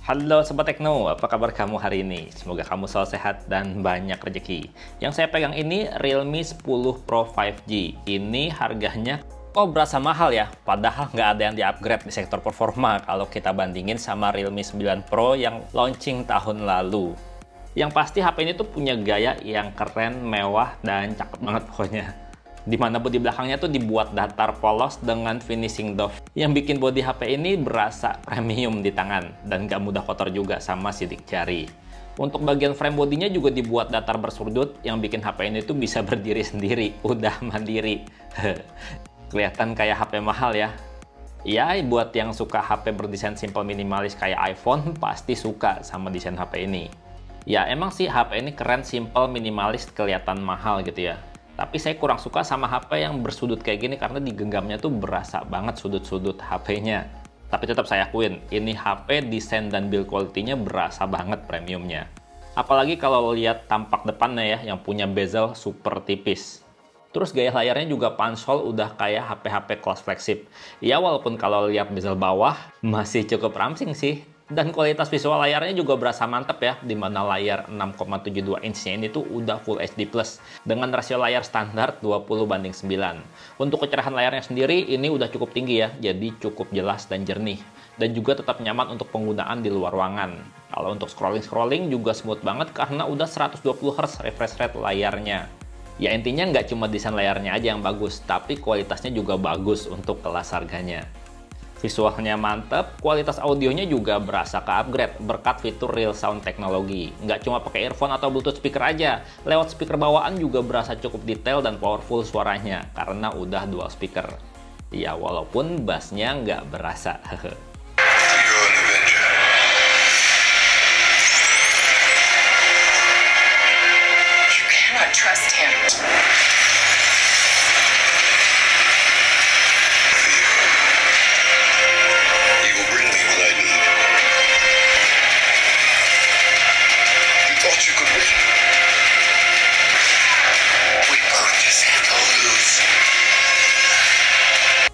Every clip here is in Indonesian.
Halo Sobat Tekno, apa kabar kamu hari ini? Semoga kamu selalu sehat dan banyak rezeki. Yang saya pegang ini Realme 10 Pro 5G. Ini harganya kok berasa mahal ya? Padahal nggak ada yang di-upgrade di sektor performa kalau kita bandingin sama Realme 9 Pro yang launching tahun lalu. Yang pasti HP ini tuh punya gaya yang keren, mewah, dan cakep banget pokoknya. Dimana bodi belakangnya tuh dibuat datar polos dengan finishing doff yang bikin bodi HP ini berasa premium di tangan dan gak mudah kotor juga sama sidik jari. Untuk bagian frame bodinya juga dibuat datar bersudut yang bikin HP ini tuh bisa berdiri sendiri, udah mandiri. Kelihatan kayak HP mahal ya. Ya, buat yang suka HP berdesain simple minimalis kayak iPhone pasti suka sama desain HP ini. Ya emang sih HP ini keren, simple, minimalis, kelihatan mahal gitu ya. Tapi saya kurang suka sama HP yang bersudut kayak gini karena di genggamnya tuh berasa banget sudut-sudut HP-nya. Tapi tetap saya akuin, ini HP desain dan build quality-nya berasa banget premiumnya. Apalagi kalau lihat tampak depannya ya, yang punya bezel super tipis. Terus gaya layarnya juga pansol udah kayak HP-HP kelas flagship. Ya walaupun kalau lihat bezel bawah masih cukup ramsing sih. Dan kualitas visual layarnya juga berasa mantep ya, dimana layar 6,72 inch-nya ini tuh udah Full HD+, dengan rasio layar standar 20:9. Untuk kecerahan layarnya sendiri, ini udah cukup tinggi ya, jadi cukup jelas dan jernih. Dan juga tetap nyaman untuk penggunaan di luar ruangan. Kalau untuk scrolling-scrolling juga smooth banget karena udah 120Hz refresh rate layarnya. Ya intinya nggak cuma desain layarnya aja yang bagus, tapi kualitasnya juga bagus untuk kelas harganya. Visualnya mantep, kualitas audionya juga berasa ke-upgrade berkat fitur Real Sound teknologi. Nggak cuma pakai earphone atau Bluetooth speaker aja, lewat speaker bawaan juga berasa cukup detail dan powerful suaranya, karena udah dual speaker. Ya walaupun bassnya nggak berasa.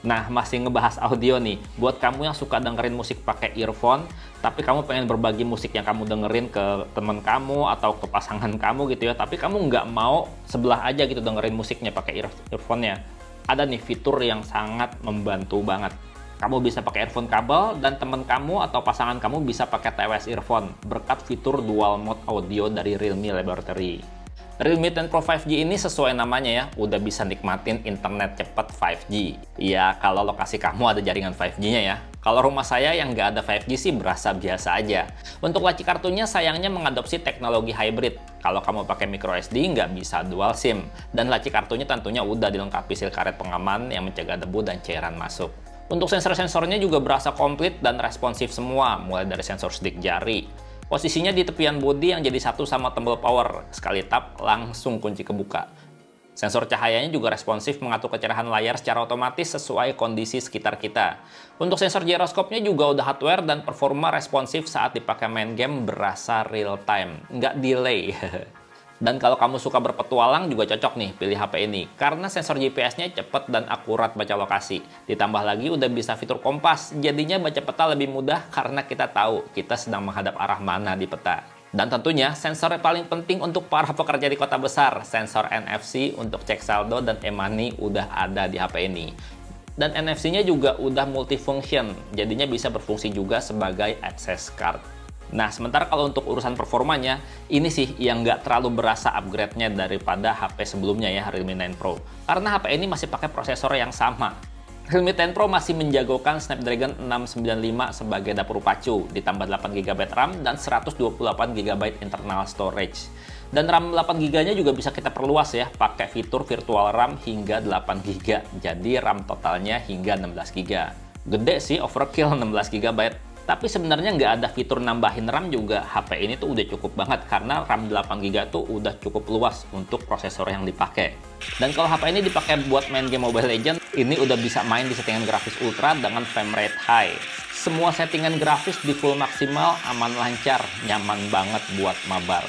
Nah, masih ngebahas audio nih. Buat kamu yang suka dengerin musik pakai earphone, tapi kamu pengen berbagi musik yang kamu dengerin ke temen kamu atau ke pasangan kamu gitu ya, tapi kamu nggak mau sebelah aja gitu dengerin musiknya pakai earphone-nya. Ada nih fitur yang sangat membantu banget. Kamu bisa pakai earphone kabel dan temen kamu atau pasangan kamu bisa pakai TWS earphone berkat fitur dual mode audio dari Realme Laboratory. Realme 10 Pro 5G ini sesuai namanya ya, udah bisa nikmatin internet cepat 5G. Ya, kalau lokasi kamu ada jaringan 5G-nya ya. Kalau rumah saya yang nggak ada 5G sih berasa biasa aja. Untuk laci kartunya sayangnya mengadopsi teknologi hybrid. Kalau kamu pakai micro SD nggak bisa dual SIM. Dan laci kartunya tentunya udah dilengkapi sil karet pengaman yang mencegah debu dan cairan masuk. Untuk sensor-sensornya juga berasa komplit dan responsif semua, mulai dari sensor sidik jari. Posisinya di tepian bodi yang jadi satu sama tombol power. Sekali tap, langsung kunci kebuka. Sensor cahayanya juga responsif mengatur kecerahan layar secara otomatis sesuai kondisi sekitar kita. Untuk sensor giroskopnya juga udah hardware dan performa responsif saat dipakai main game berasa real time, nggak delay. Dan kalau kamu suka berpetualang juga cocok nih pilih HP ini, karena sensor GPS-nya cepet dan akurat baca lokasi. Ditambah lagi udah bisa fitur kompas, jadinya baca peta lebih mudah karena kita tahu kita sedang menghadap arah mana di peta. Dan tentunya sensor yang paling penting untuk para pekerja di kota besar, sensor NFC untuk cek saldo dan e-money udah ada di HP ini. Dan NFC-nya juga udah multifunction, jadinya bisa berfungsi juga sebagai access card. Nah, sementara kalau untuk urusan performanya, ini sih yang nggak terlalu berasa upgrade-nya daripada HP sebelumnya ya, Realme 9 Pro. Karena HP ini masih pakai prosesor yang sama. Realme 10 Pro masih menjagokan Snapdragon 695 sebagai dapur pacu, ditambah 8GB RAM dan 128GB internal storage. Dan RAM 8GB-nya juga bisa kita perluas ya, pakai fitur virtual RAM hingga 8GB. Jadi RAM totalnya hingga 16GB. Gede sih, overkill 16GB. Tapi sebenarnya nggak ada fitur nambahin RAM juga, HP ini tuh udah cukup banget karena RAM 8GB tuh udah cukup luas untuk prosesor yang dipakai. Dan kalau HP ini dipakai buat main game Mobile Legends, ini udah bisa main di settingan grafis ultra dengan frame rate high. Semua settingan grafis di full maksimal, aman lancar, nyaman banget buat mabar.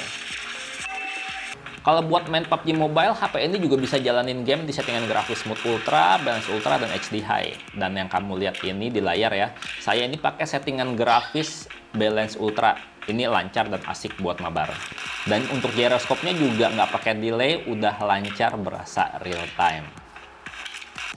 Kalau buat main PUBG Mobile, HP ini juga bisa jalanin game di settingan grafis Smooth Ultra, Balance Ultra, dan HD High. Dan yang kamu lihat ini di layar ya, saya ini pakai settingan grafis Balance Ultra. Ini lancar dan asik buat mabar. Dan untuk gyroscope-nya juga nggak pakai delay, udah lancar berasa real time.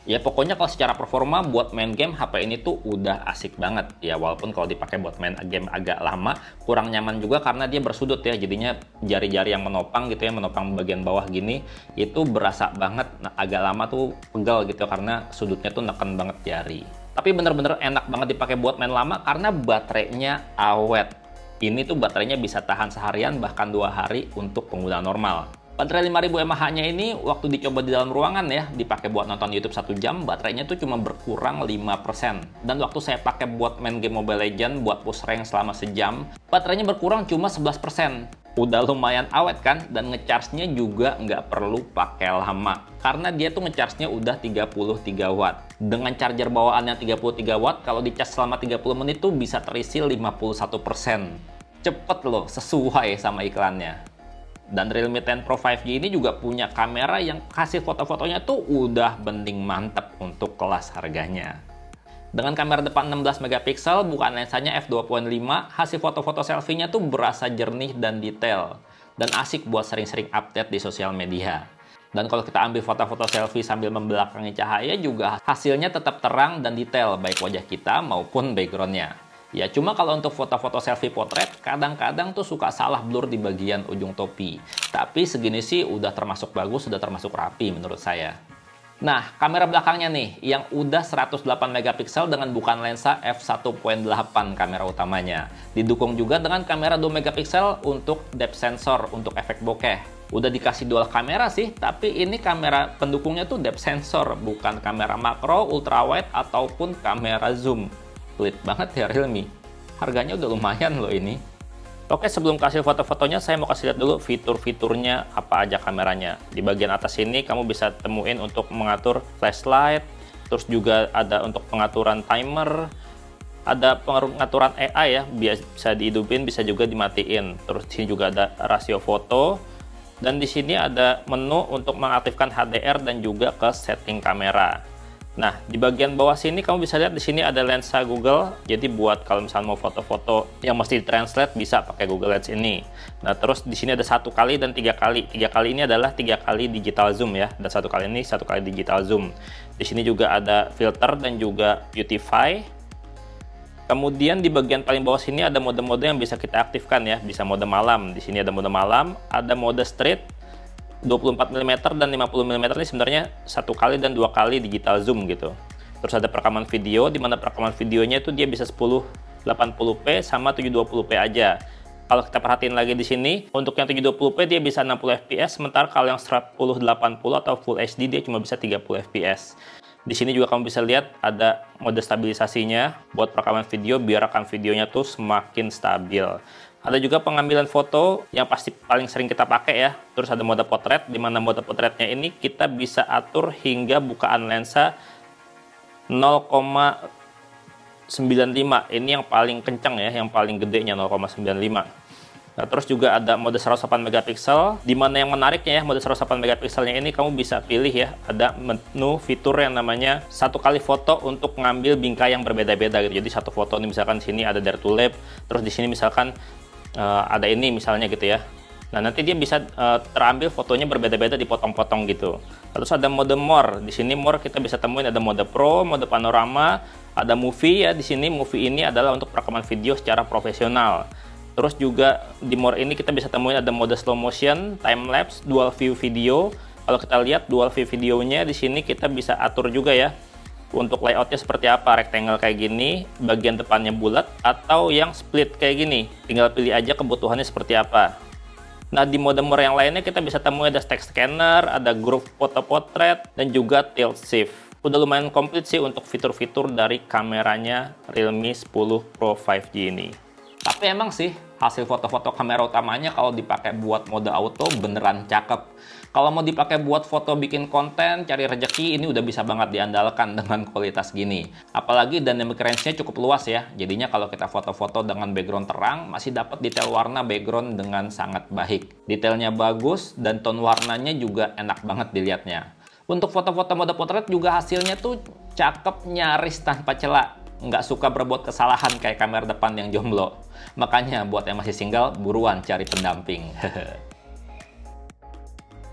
Ya pokoknya kalau secara performa buat main game HP ini tuh udah asik banget ya, walaupun kalau dipakai buat main game agak lama kurang nyaman juga karena dia bersudut ya, jadinya jari-jari yang menopang gitu ya, menopang bagian bawah gini itu berasa banget agak lama tuh pegel gitu karena sudutnya tuh neken banget jari. Tapi bener-bener enak banget dipakai buat main lama karena baterainya awet. Ini tuh baterainya bisa tahan seharian bahkan 2 hari untuk pengguna normal. Baterai 5000 mAh-nya ini waktu dicoba di dalam ruangan ya, dipakai buat nonton YouTube 1 jam, baterainya tuh cuma berkurang 5%. Dan waktu saya pakai buat main game Mobile Legends, buat push rank selama sejam, baterainya berkurang cuma 11%. Udah lumayan awet kan, dan ngecharge-nya juga nggak perlu pakai lama. Karena dia tuh ngecharge-nya udah 33 watt. Dengan charger bawaan yang 33 watt, kalau dicas selama 30 menit tuh bisa terisi 51%. Cepet loh, sesuai sama iklannya. Dan Realme 10 Pro 5G ini juga punya kamera yang hasil foto-fotonya tuh udah bening mantep untuk kelas harganya. Dengan kamera depan 16 megapiksel, bukan lensanya f2.5, hasil foto-foto selfie-nya tuh berasa jernih dan detail. Dan asik buat sering-sering update di sosial media. Dan kalau kita ambil foto-foto selfie sambil membelakangi cahaya juga hasilnya tetap terang dan detail, baik wajah kita maupun background-nya. Ya cuma kalau untuk foto-foto selfie potret, kadang-kadang tuh suka salah blur di bagian ujung topi. Tapi segini sih udah termasuk bagus, sudah termasuk rapi menurut saya. Nah, kamera belakangnya nih, yang udah 108 megapiksel dengan bukan lensa f1.8 kamera utamanya. Didukung juga dengan kamera 2 megapiksel untuk depth sensor, untuk efek bokeh. Udah dikasih dual kamera sih, tapi ini kamera pendukungnya tuh depth sensor, bukan kamera makro, ultrawide, ataupun kamera zoom. Pelit banget ya Realme. Harganya udah lumayan loh ini. Oke, sebelum kasih foto-fotonya, saya mau kasih lihat dulu fitur-fiturnya apa aja kameranya. Di bagian atas ini kamu bisa temuin untuk mengatur flashlight, terus juga ada untuk pengaturan timer, ada pengaturan AI ya, bisa dihidupin, bisa juga dimatiin. Terus di sini juga ada rasio foto, dan di sini ada menu untuk mengaktifkan HDR dan juga ke setting kamera. Nah, di bagian bawah sini kamu bisa lihat di sini ada lensa Google. Jadi buat kalau misalnya mau foto-foto yang mesti ditranslate bisa pakai Google Lens ini. Nah, terus di sini ada 1 kali dan 3 kali. 3 kali ini adalah 3 kali digital zoom ya. Dan 1 kali ini 1 kali digital zoom. Di sini juga ada filter dan juga beautify. Kemudian di bagian paling bawah sini ada mode-mode yang bisa kita aktifkan ya. Bisa mode malam. Di sini ada mode malam, ada mode street. 24 mm dan 50 mm ini sebenarnya 1 kali dan 2 kali digital zoom gitu. Terus ada perekaman video, di mana perekaman videonya itu dia bisa 1080p sama 720p aja. Kalau kita perhatiin lagi di sini, untuk yang 720p dia bisa 60 fps, sementara kalau yang 1080 atau Full HD dia cuma bisa 30 fps. Di sini juga kamu bisa lihat ada mode stabilisasinya buat perekaman video biar rekam videonya tuh semakin stabil. Ada juga pengambilan foto yang pasti paling sering kita pakai ya. Terus ada mode potret, di mana mode potretnya ini kita bisa atur hingga bukaan lensa 0,95. Ini yang paling kencang ya, yang paling gedenya 0,95. Nah, terus juga ada mode 108 megapiksel, di mana yang menariknya ya, mode 108 megapikselnya ini kamu bisa pilih ya, ada menu fitur yang namanya 1 kali foto untuk ngambil bingkai yang berbeda-beda gitu. Jadi satu foto ini misalkan di sini ada dare to left, terus di sini misalkan ada ini misalnya gitu ya. Nah, nanti dia bisa terambil fotonya berbeda-beda, dipotong-potong gitu. Terus ada mode more. Di sini more kita bisa temuin ada mode pro, mode panorama, ada movie ya. Di sini movie ini adalah untuk perekaman video secara profesional. Terus juga di more ini kita bisa temuin ada mode slow motion, time lapse, dual view video. Kalau kita lihat dual view videonya di sini kita bisa atur juga ya. Untuk layoutnya seperti apa, rectangle kayak gini, bagian depannya bulat, atau yang split kayak gini. Tinggal pilih aja kebutuhannya seperti apa. Nah, di mode more yang lainnya kita bisa temuin ada text scanner, ada group photo portrait, dan juga tilt shift. Udah lumayan komplit sih untuk fitur-fitur dari kameranya Realme 10 Pro 5G ini. Tapi emang sih, hasil foto-foto kamera utamanya kalau dipakai buat mode auto beneran cakep. Kalau mau dipakai buat foto bikin konten, cari rejeki, ini udah bisa banget diandalkan dengan kualitas gini. Apalagi dynamic range-nya cukup luas ya. Jadinya kalau kita foto-foto dengan background terang, masih dapat detail warna background dengan sangat baik. Detailnya bagus, dan tone warnanya juga enak banget dilihatnya. Untuk foto-foto mode potret juga hasilnya tuh cakep nyaris tanpa celah. Nggak suka berbuat kesalahan kayak kamera depan yang jomblo. Makanya buat yang masih single, buruan cari pendamping.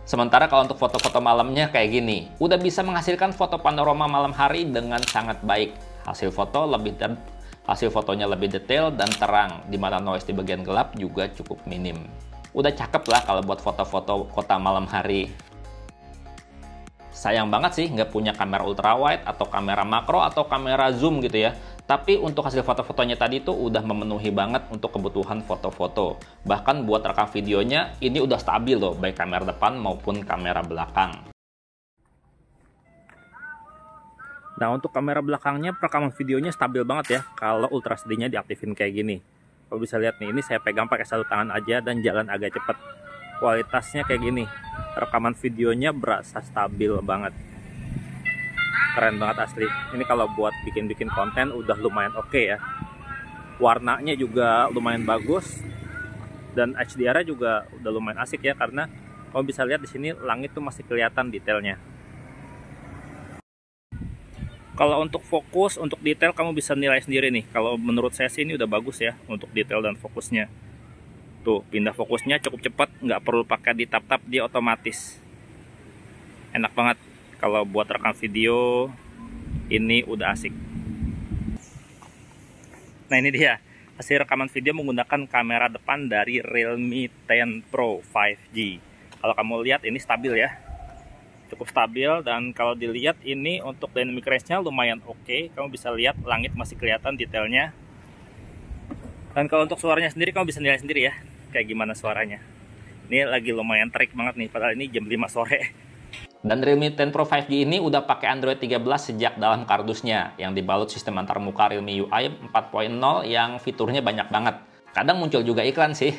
Sementara kalau untuk foto-foto malamnya kayak gini, udah bisa menghasilkan foto panorama malam hari dengan sangat baik. Hasil fotonya lebih detail dan terang, di mana noise di bagian gelap juga cukup minim. Udah cakep lah kalau buat foto-foto kota malam hari. Sayang banget sih nggak punya kamera ultrawide atau kamera makro atau kamera zoom gitu ya. Tapi untuk hasil foto-fotonya tadi tuh udah memenuhi banget untuk kebutuhan foto-foto. Bahkan buat rekam videonya ini udah stabil loh, baik kamera depan maupun kamera belakang. Nah, untuk kamera belakangnya perekaman videonya stabil banget ya kalau Ultra SD-nya diaktifin kayak gini. Kalau bisa lihat nih, ini saya pegang pakai satu tangan aja dan jalan agak cepet. Kualitasnya kayak gini, rekaman videonya berasa stabil banget, keren banget asli. Ini kalau buat bikin konten udah lumayan oke ya. Warnanya juga lumayan bagus dan HDR-nya juga udah lumayan asik ya, karena kalau bisa lihat di sini langit tuh masih kelihatan detailnya. Kalau untuk fokus, untuk detail kamu bisa nilai sendiri nih. Kalau menurut saya sih ini udah bagus ya untuk detail dan fokusnya. Tuh, pindah fokusnya cukup cepat, nggak perlu pakai di tap-tap, dia otomatis. Enak banget kalau buat rekam video, ini udah asik. Nah, ini dia hasil rekaman video menggunakan kamera depan dari Realme 10 Pro 5G. Kalau kamu lihat ini stabil ya, cukup stabil, dan kalau dilihat ini untuk dynamic range-nya lumayan oke. Kamu bisa lihat langit masih kelihatan detailnya. Dan kalau untuk suaranya sendiri kamu bisa nilai sendiri ya, kayak gimana suaranya. Ini lagi lumayan terik banget nih, padahal ini jam 5 sore. Dan Realme 10 Pro 5G ini udah pakai Android 13 sejak dalam kardusnya, yang dibalut sistem antarmuka Realme UI 4.0 yang fiturnya banyak banget. Kadang muncul juga iklan sih.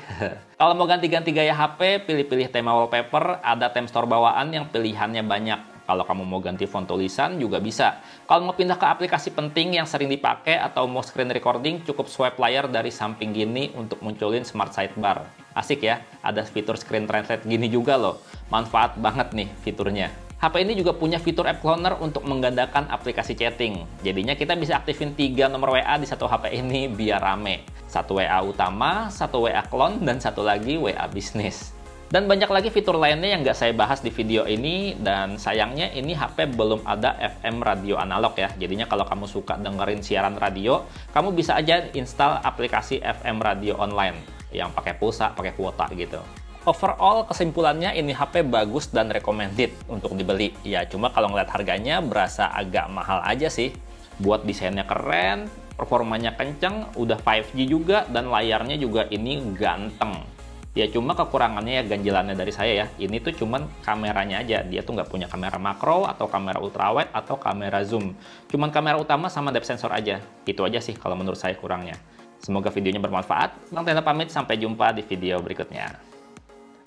Kalau mau ganti-ganti gaya HP, pilih-pilih tema wallpaper, ada theme store bawaan yang pilihannya banyak. Kalau kamu mau ganti font tulisan juga bisa. Kalau mau pindah ke aplikasi penting yang sering dipakai atau mau screen recording, cukup swipe layar dari samping gini untuk munculin smart sidebar. Asik ya, ada fitur screen translate gini juga loh. Manfaat banget nih fiturnya. HP ini juga punya fitur app cloner untuk menggandakan aplikasi chatting. Jadinya kita bisa aktifin 3 nomor WA di satu HP ini biar rame. Satu WA utama, satu WA clone, dan satu lagi WA bisnis. Dan banyak lagi fitur lainnya yang nggak saya bahas di video ini, dan sayangnya ini HP belum ada FM radio analog ya. Jadinya kalau kamu suka dengerin siaran radio, kamu bisa aja install aplikasi FM radio online yang pakai pulsa, pakai kuota gitu. Overall, kesimpulannya ini HP bagus dan recommended untuk dibeli. Ya, cuma kalau ngeliat harganya berasa agak mahal aja sih. Buat desainnya keren, performanya kenceng, udah 5G juga, dan layarnya juga ini ganteng. Ya cuma kekurangannya ya, ganjilannya dari saya ya, ini tuh cuman kameranya aja. Dia tuh nggak punya kamera makro atau kamera ultrawide atau kamera zoom. Cuman kamera utama sama depth sensor aja. Itu aja sih kalau menurut saya kurangnya. Semoga videonya bermanfaat. Bang Tenda pamit, sampai jumpa di video berikutnya.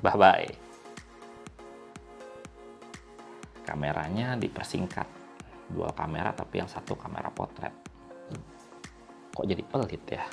Bye-bye. Kameranya dipersingkat. Dual kamera tapi yang satu kamera potret. Kok jadi pelit ya?